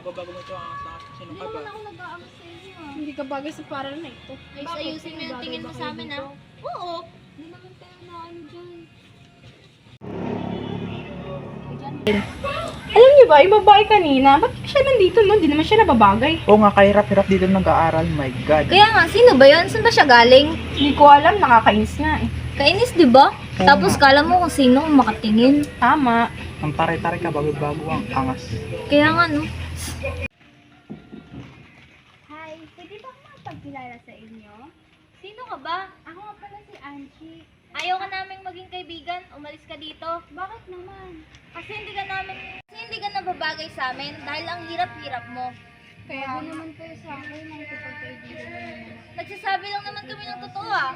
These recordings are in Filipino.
bago mo ito ang sino Hindi ka ba? naman ako nag-aangas sa inyo ah. Hindi ka bagay sa paral na ito. Ay, Bakit? ayusin mo yung Bagay tingin mo ba sa kayo amin dito? ah. Oo. Hindi naman tayo na ano dyan. Alam niyo ba, yung babae kanina, ba't siya nandito no? Hindi naman siya nababagay. Oo nga, kahirap-hirap dito nag-aaral. My God. Kaya nga, sino ba yun? Saan ba siya galing? Hindi ko alam, nakakainis nga eh. Kainis, di ba? Oo Tapos nga. kala mo kung sino ang makatingin. Tama. Ang tare-tare ka, bago-bago ang angas. Kaya nga, no? Hi, pwede ba akong magpagkilala sa inyo? Sino ka ba? Ako nga pala si Angie. Ayaw ka naming maging kaibigan. Umalis ka dito. Bakit naman? Kasi hindi ka nababagay sa amin dahil ang hirap-hirap mo. Kaya naman kayo sa akin, nakikipagkaibigan naman ako. Nagsasabi lang naman kami ng totoo ah.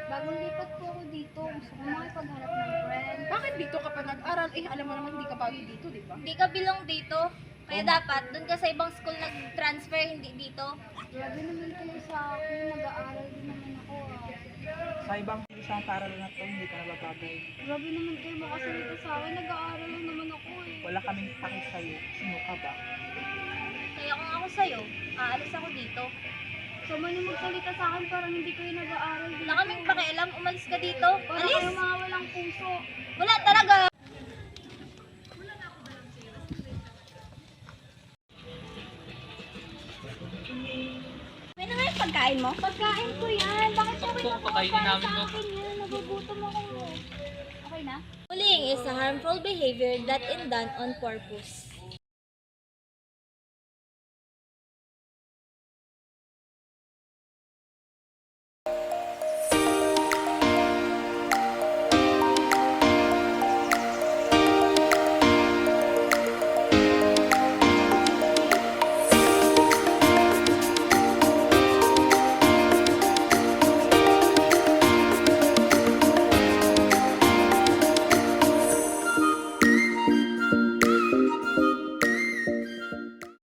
Bagong lipat po ako dito. Gusto ko makipaghanap ng friend. Bakit dito ka pa nag-aral? Eh, alam mo naman hindi ka bagay dito, di ba? Hindi ka bilang dito. Kaya dapat, doon ka sa ibang school nag-transfer, hindi dito. Grabe naman kayo sa akin. Nag-aaral din naman ako ah. Sa ibang isang paral na to, hindi ka nababagay. Grabe naman kayo makasalita sa akin. Nag-aaral lang naman ako eh. Wala kaming paki sa'yo. Sino ka ba? Kaya kung ako sa'yo, aalis ako dito. Sama niyo magsalita sa akin parang hindi kayo nag-aaral dito. Wala kaming pakialam, umalis ka dito. Parang Alis! kayo mga walang puso. Wala talaga! May naman yung pagkain mo? Pagkain ko yan. Bakit siya pakainin namin sa akin yan? Nagugutom ako. Okay na? Bullying is a harmful behavior that is done on purpose.